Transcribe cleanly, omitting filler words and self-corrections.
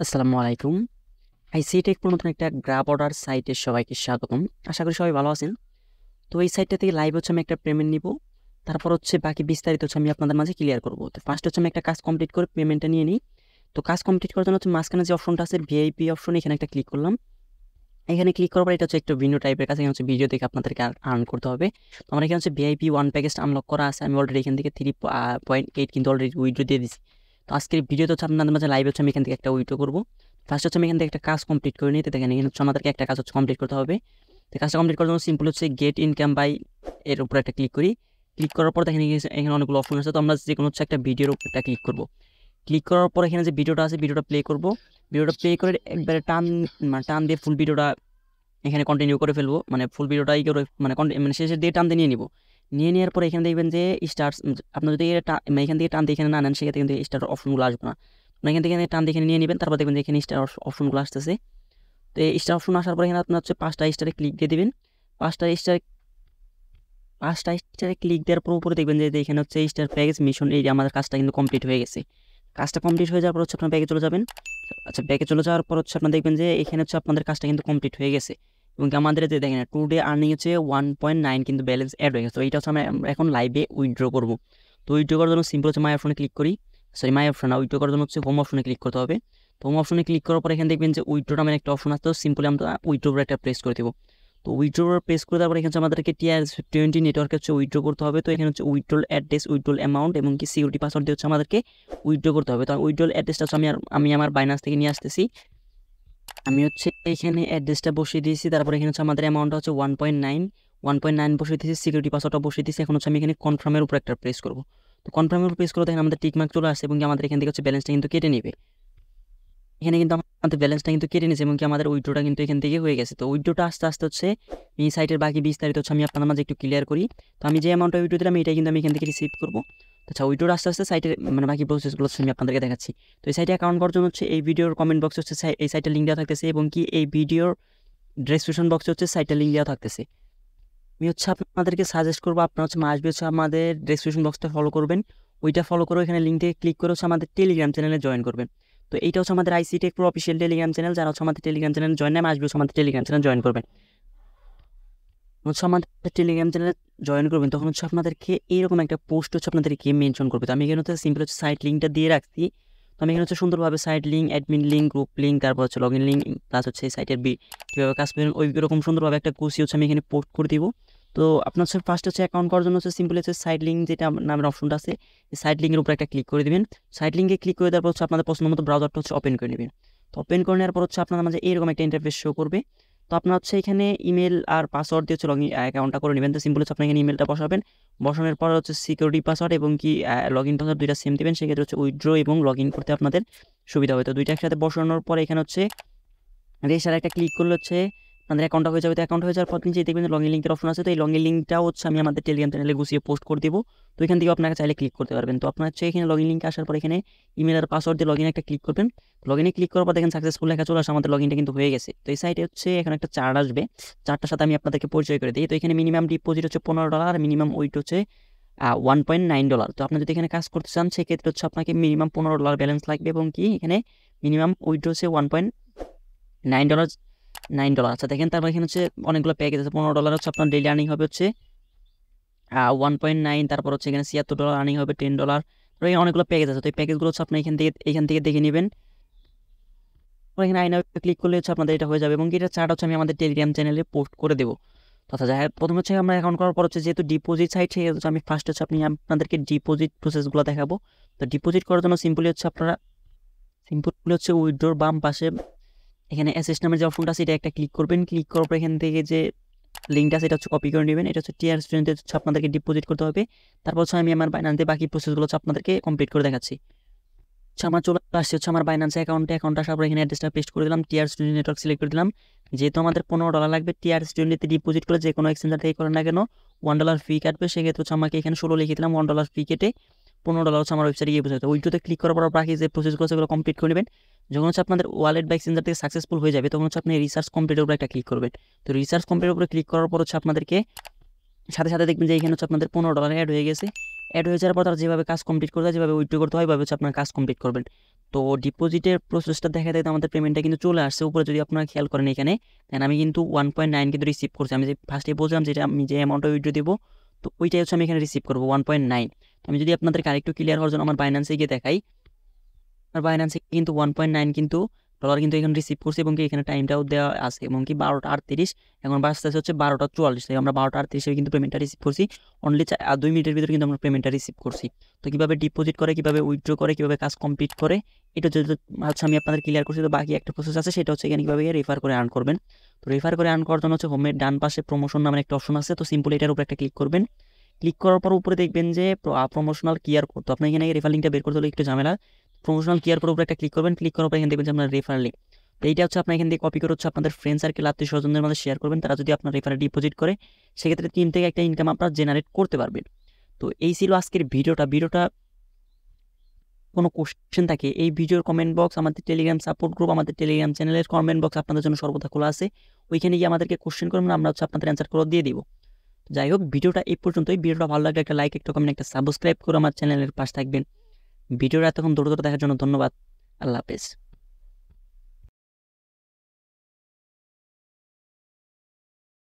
আসসালামু আলাইকুম। আইসিটেক নতুন একটা গ্রাব অর্ডার সাইটে সবাইকে স্বাগতম। আশা করি সবাই ভালো আছেন। তো এই সাইটটা থেকে লাইভ হচ্ছে আমি একটা পেমেন্ট নিব। তারপর হচ্ছে বাকি বিস্তারিত হচ্ছে আমি আপনাদের মাঝে ক্লিয়ার করব। তো ফার্স্ট হচ্ছে আমি একটা কাজ কমপ্লিট করে পেমেন্টটা নিয়ে নিই। তো কাজ কমপ্লিট করার জন্য হচ্ছে মাঝখানে যে অপশনটা আছে ভিআইপি অপশন, এখানে একটা ক্লিক করলাম। এখানে ক্লিক করার পর এটা হচ্ছে একটা ভিডিও টাইপের কাছে, এখানে হচ্ছে ভিডিও দেখে আপনাদেরকে আর্ন করতে হবে। তো আমার এখানে হচ্ছে ভিআইপি 1 প্যাকেজটা আনলক করা আছে। আমি অলরেডি এখান থেকে 3.8 কিন্তু অলরেডি উইথড্র দিয়ে দিছি। তো আজকের ভিডিওতে হচ্ছে আপনাদের মাঝে লাইভ হচ্ছে আমি এখান থেকে একটা উইথড্র করব। ফার্স্ট হচ্ছে আমি এখান থেকে একটা কাজ কমপ্লিট করে নিতে দেখেন, এখানে হচ্ছে আমাদেরকে একটা কাজ হচ্ছে কমপ্লিট করতে হবে। তো কাজটা কমপ্লিট করার জন্য সিম্পল হচ্ছে গেট ইনকাম বাই এর উপর একটা ক্লিক করি। ক্লিক করার পর দেখেন এখানে অনেকগুলো অপশন আছে। তো আমরা যে কোনো হচ্ছে একটা ভিডিওর উপর একটা ক্লিক করব। ক্লিক করার পর এখানে যে ভিডিওটা আছে ভিডিওটা প্লে করব। ভিডিওটা প্লে করে একবারে টান দিয়ে ফুল ভিডিওটা এখানে কন্টিনিউ করে ফেলবো, মানে ফুল ভিডিওটাই করে মানে শেষের দিয়ে টানতে নিয়ে নিব। নিয়ে নেওয়ার পরে এখানে দেখবেন যে স্টার্স, আপনার যদি এখান থেকে টান দিয়ে এখানে না নেন সেক্ষেত্রে কিন্তু স্টার অপশনগুলো আসবে না। মানে এখান থেকে টান দিয়ে এখানে নিয়ে নেবেন, তারপর দেখবেন যে এখানে স্টার অপশনগুলো আসতেছে। তো এই স্টার অপশন আসার পর এখানে আপনার হচ্ছে 5টা স্টারে ক্লিক দিয়ে দিবেন। 5টা স্টার 5টা স্টারে ক্লিক দেওয়ার পর উপরে দেখবেন যে এখানে হচ্ছে স্টার প্যাকেজ মিশন, এই যে আমাদের কাজটা কিন্তু কমপ্লিট হয়ে গেছে। কাজটা কমপ্লিট হয়ে যাওয়ার পর হচ্ছে আপনার ব্যাগে চলে যাবেন। আচ্ছা, ব্যাগে চলে যাওয়ার পর হচ্ছে আপনার দেখবেন যে এখানে হচ্ছে আপনাদের কাজটা কিন্তু কমপ্লিট হয়ে গেছে এবং আমাদের যে দেখেন টুডে আর্নিং হচ্ছে 1.9 কিন্তু ব্যালেন্স অ্যাড হয়ে গেছে। তো এইটা হচ্ছে আমরা এখন লাইভে উইথড্র করবো। তো উইথড্র করার জন্য সিম্পল হচ্ছে মাই অপশনে ক্লিক করি। সরি, মাই অপশন না, উইথড্র করার জন্য হচ্ছে হোম অপশনে ক্লিক করতে হবে। তো হোম অপশনে ক্লিক করার পর এখানে দেখবেন যে উইথড্র নামের একটা অপশন আছে। তো সিম্পলি আমরা উইথড্র একটা প্রেস করে দেবো। তো উইথড্র প্রেস করে দেওয়ার পর এখানে হচ্ছে আমাদেরকে TR20 নেটওয়ার্কে হচ্ছে উইথড্র করতে হবে। তো এখানে হচ্ছে উইথড্রল অ্যাড্রেস, উইথড্রল অ্যামাউন্ট এবং কি সিকিউরিটি পাসওয়ার্ড দিয়ে হচ্ছে আমাদেরকে উইথড্র করতে হবে। তো উইথড্রল অ্যাড্রেসটা হচ্ছে আমি আমার বাইনান্স থেকে নিয়ে আসতেছি। আমি হচ্ছে এখানে অ্যাড্রেসটা বসিয়ে দিয়েছি। তারপর এখানে হচ্ছে আমাদের অ্যামাউন্টটা হচ্ছে 1.9 বসিয়ে দিয়েছি, সিকিউরিটি পাসওয়ার্ডটা বসিয়ে দিয়েছি। এখন হচ্ছে আমি এখানে কনফার্মের উপর একটা প্রেস করবো। তো কনফার্মের উপর প্রেস করে দেখেন আমাদের টিকমার্ক চলে আসছে এবং কি আমাদের এখান থেকে হচ্ছে ব্যালেন্সটা কিন্তু কেটে নেবে। এখানে কিন্তু আমাদের ব্যালেন্সটা কিন্তু কেটে নিয়েছে এবং কি আমাদের উইথড্রটা কিন্তু এখান থেকে হয়ে গেছে। তো উইথড্রটা আস্তে আস্তে হচ্ছে এই সাইটের বাকি বিস্তারিত হচ্ছে আমি আপনাদের মাঝে একটু ক্লিয়ার করি। তো আমি যে অ্যামাউন্টটা উইথড্র দিলাম এটাই কিন্তু আমি এখান থেকে রিসিভ করবো। আচ্ছা, উইথড্রটা আস্তে আস্তে সাইটের মানে বাকি প্রসেসগুলো হচ্ছে আমি আপনাদেরকে দেখাচ্ছি। তো এই সাইটে অ্যাকাউন্ট করার জন্য হচ্ছে এই ভিডিওর কমেন্ট বক্সে হচ্ছে এই সাইটের লিঙ্ক দেওয়া থাকতেছে এবং কি এই ভিডিওর ডেসক্রিপশন বক্সে হচ্ছে সাইটের লিঙ্ক দেওয়া থাকতেছে। আমি হচ্ছে আপনাদেরকে সাজেস্ট করবো আপনারা হচ্ছে আসবে হচ্ছে আমাদের ডেসক্রিপশন বক্সটা ফলো করবেন। ওইটা ফলো করে এখানে লিঙ্ক থেকে ক্লিক করে হচ্ছে আমাদের টেলিগ্রাম চ্যানেলে জয়েন করবেন। তো এইটা হচ্ছে আমাদের আইসিটেক প্রো অফিসিয়াল টেলিগ্রাম চ্যানেল। যারা হচ্ছে আমাদের টেলিগ্রাম চ্যানেল জয়েন নামে আসবে হচ্ছে আমাদের টেলিগ্রাম চ্যানেল জয়েন করবেন। হচ্ছে আমাদের টেলিগ্রাম চ্যানেলে জয়েন করবেন তখন হচ্ছে আপনাদেরকে এইরকম একটা পোস্ট হচ্ছে আপনাদেরকে মেনশন করবে। তো আমি এখানে হচ্ছে সিম্পল হচ্ছে সাইট লিঙ্কটা দিয়ে রাখছি। তো আমি এখানে হচ্ছে সুন্দরভাবে site link, admin link, group link, তারপর হচ্ছে লগ ইন লিঙ্ক, প্লাস হচ্ছে এই সাইটের কীভাবে কাজ করবেন ওই রকম সুন্দরভাবে একটা কুচি হচ্ছে আমি এখানে পোস্ট করে দিব। তো আপনার হচ্ছে ফার্স্ট হচ্ছে অ্যাকাউন্ট করার জন্য হচ্ছে সিম্পল হচ্ছে সাইট লিঙ্ক যেটা নামের অপশনটা আছে, এই সাইট লিঙ্কের উপর একটা ক্লিক করে দেবেন। সাইট লিঙ্কে ক্লিক করে দেওয়ার পর হচ্ছে আপনাদের পছন্দ মতো ব্রাউজারটা হচ্ছে ওপেন করে নেবেন। তো ওপেন করে নেওয়ার পর হচ্ছে আপনাদের মাঝে এরকম একটা ইন্টারফেস শো করবে। তো আপনার হচ্ছে এখানে ইমেল আর পাসওয়ার্ড দিয়ে হচ্ছে লগইন অ্যাকাউন্টটা করে নেবেন। তো সিম্পল হচ্ছে আপনি এখানে ইমেলটা বসাবেন। বসানোর পর হচ্ছে সিকিউরিটি পাসওয়ার্ড এবং কি লগ ইন পাসওয়ার্ড দুইটা সেম দেবেন। সেক্ষেত্রে হচ্ছে উইথড্র এবং লগ ইন করতে আপনাদের সুবিধা হবে। তো দুইটা একসাথে বসানোর পর এখানে হচ্ছে রেজিস্টার একটা ক্লিক করলে হচ্ছে আপনাদের অ্যাকাউন্টটা হয়ে যাবে। তো অ্যাকাউন্ট হয়ে যাওয়ার পর নিচে দেখবেন লগ ইন লিঙ্কের অপশন আছে। তো এই লগ ইন লিঙ্কটাও হচ্ছে আমি আমাদের টেলিগ্রাম চ্যানেলে গুছিয়ে পোস্ট করে দেবো। তো এখান থেকে আপনারা চাইলে ক্লিক করতে পারবেন। তো আপনার হচ্ছে এখানে লগ ইন লিঙ্কে আসার পর এখানে ইমেল আর পাসওয়ার্ড দিয়ে লগ ইন একটা ক্লিক করবেন। লগ ইনে ক্লিক করার পর দেখেন সাকসেসফুল লেখা চলে আসে, আমাদের লগ ইনটা কিন্তু হয়ে গেছে। তো এই সাইটে হচ্ছে এখন একটা চার্ট আসবে, চার্টটার সাথে আমি আপনাদেরকে পরিচয় করে দিই। তো এখানে মিনিমাম ডিপোজিট হচ্ছে $15 আর মিনিমাম উইথ হচ্ছে $1.9। তো আপনি যদি এখানে কাজ করতে চান সেক্ষেত্রে হচ্ছে আপনাকে মিনিমাম $15 ব্যালেন্স লাগবে এবং কি এখানে মিনিমাম উইথ হচ্ছে $1.9। আচ্ছা দেখেন, তারপর এখানে হচ্ছে অনেকগুলো প্যাকেজ আছে। $15 হচ্ছে আপনার ডেইলি আর্নিং হবে হচ্ছে 1.9। তারপর হচ্ছে এখানে $76 আর্নিং হবে $10। অনেকগুলো প্যাকেজ আছে। তো এই প্যাকেজগুলো হচ্ছে আপনি এখান থেকে দেখে নেবেন। এখানে আইনা ক্লিক করলে হচ্ছে আপনাদের এটা হয়ে যাবে এবং এটা চার্ট হচ্ছে আমি আমাদের টেলিগ্রাম চ্যানেলে পোস্ট করে দেবো। তথা যাই হোক, প্রথমে হচ্ছে আমরা অ্যাকাউন্ট করার পর হচ্ছে যেহেতু ডিপোজিট সাইট সেহেতু হচ্ছে আমি ফার্স্ট হচ্ছে আপনাদেরকে ডিপোজিট প্রসেসগুলো দেখাবো। তো ডিপোজিট করার জন্য সিম্পলি হচ্ছে উইথড্রোর বাম পাশে এখানে অ্যাসেস নামের যে অপশনটা আছে এটা একটা ক্লিক করবেন। ক্লিক করার পর এখান থেকে যে লিঙ্কটা সেটা হচ্ছে কপি করে নেবেন। এটা হচ্ছে টিআর স্টুডেন্টে হচ্ছে আপনাদেরকে ডিপোজিট করতে হবে। তারপর হচ্ছে আমি আমার বাইনান্সে বাকি প্রসেসগুলো হচ্ছে আপনাদেরকে কমপ্লিট করে দেখাচ্ছি। আচ্ছা, আমার চলে আসছে হচ্ছে আমার বাইনান্স অ্যাকাউন্ট আসার পর এখানে অ্যাড্রেসটা পেস্ট করে দিলাম, টিআর স্টুডেন্ট নেটওয়ার্ক সিলেক্ট করে দিলাম। যেহেতু আমাদের $15 লাগবে, টিআর স্টুডেন্টে ডিপোজিট করে যে কোনো এক্সচেঞ্জার থেকে করেন না কেন $1 ফি কাটবে। সেক্ষেত্রে হচ্ছে আমাকে এখানে 16 লিখে দিলাম, $1 ফি কেটে $15 হচ্ছে আমার ওয়েবসাইটে গিয়ে পৌঁছাতে। উইথড্রোতে ক্লিক করার পর বাকি যে প্রসেসগুলো সেগুলো কমপ্লিট করে নেবেন। যখন হচ্ছে আপনাদের ওয়ালেট বা এক্সচেঞ্জার থেকে সাকসেসফুল হয়ে যাবে তখন হচ্ছে আপনি রিসার্চ কমপ্লিটের উপরে একটা ক্লিক করবেন। তো রিসার্চ কমপ্লিটের উপরে ক্লিক করার পর হচ্ছে আপনাদেরকে সাথে সাথে দেখবেন যে এখানে হচ্ছে আপনাদের $15 অ্যাড হয়ে গেছে। অ্যাড হয়ে যাওয়ার পর তারা যেভাবে কাজ কমপ্লিট করতে হয়, যেভাবে উইথড্র করতে হয়, ওইভাবে হচ্ছে আপনার কাজ কমপ্লিট করবেন। তো ডিপোজিটের প্রসেসটা দেখা যায় আমাদের পেমেন্টটা কিন্তু চলে আসছে উপরে, যদি আপনারা খেয়াল করেন এখানে। দেন আমি কিন্তু 1.9 কিন্তু রিসিভ করছি। আমি যে ফার্স্টে বলছিলাম যেটা আমি যে অ্যামাউন্টটা উইথড্র দেবো, তো ওইটাই হচ্ছে আমি এখানে রিসিভ করবো 1.9। আমি যদি আপনাদেরকে আরেকটু ক্লিয়ার হওয়ার জন্য আমার বাইন্যান্সে গিয়ে দেখাই, আর বাইন্যান্সে কিন্তু 1.9 কিন্তু ডলার কিন্তু এখানে রিসিভ করছি, এবং কি এখানে টাইমটাও দেওয়া আছে, এবং কি 12টা 38, এখন বাজতেছে হচ্ছে 12টা 44। তাই আমরা 12টা 38 কিন্তু পেমেন্টটা রিসিভ করছি। অনলি 2 মিনিটের ভিতরে কিন্তু আমরা পেমেন্টটা রিসিভ করছি। তো কীভাবে ডিপোজিট করে, কীভাবে উইথড্র করে, কীভাবে কাজ কমপ্লিট করে, এটা হচ্ছে আমি আপনাদের ক্লিয়ার করছি। তো বাকি একটা প্রসেস আছে, সেটা হচ্ছে এখানে কীভাবে রেফার করে আর্ন করবেন। তো রেফার করে আর্ন করার জন্য হচ্ছে হোমের ডান পাশে প্রমোশন নামের একটা অপশন আছে। তো সিম্পল এটার উপরে একটা ক্লিক করবেন। ক্লিক করার পর উপরে দেখবেন যে প্রমোশনাল কিয়ার কোড। তো আপনি এখানে রেফার লিঙ্কটা বের করতে হলে একটু ঝামেলা। প্রমোশনাল কিয়ার কোডের উপরে একটা ক্লিক করবেন। ক্লিক করার পর এখানে দেখবেন যে আপনার রেফার লিঙ্ক। তো এইটা হচ্ছে আপনার এখান থেকে কপি করে হচ্ছে আপনাদের ফ্রেন্ড সার্কেল, আত্মীয় স্বজনদের মধ্যে শেয়ার করবেন। তারা যদি আপনার রেফারে ডিপোজিট করে, সেক্ষেত্রে 3 থেকে একটা ইনকাম আপনার জেনারেট করতে পারবেন। তো এই ছিল আজকের ভিডিওটা কোনো কোশ্চেন থাকে, এই ভিডিওর কমেন্ট বক্স, আমাদের টেলিগ্রাম সাপোর্ট গ্রুপ, আমাদের টেলিগ্রাম চ্যানেলের কমেন্ট বক্স আপনাদের জন্য সর্বদা খোলা আছে। ওইখানে গিয়ে আমাদেরকে কোশ্চেন করবেন, আমরা হচ্ছে আপনাদের অ্যান্সার করে দিয়ে দিব। যাই হোক, ভিডিওটা এই পর্যন্তই। ভিডিওটা ভালো লাগলে একটা লাইক, একটা কমেন্ট, একটা সাবস্ক্রাইব করে আমার চ্যানেলের পাশে থাকবেন। ভিডিওটা এতক্ষণ দূর দেখার জন্য ধন্যবাদ। আল্লাহ হাফেজ।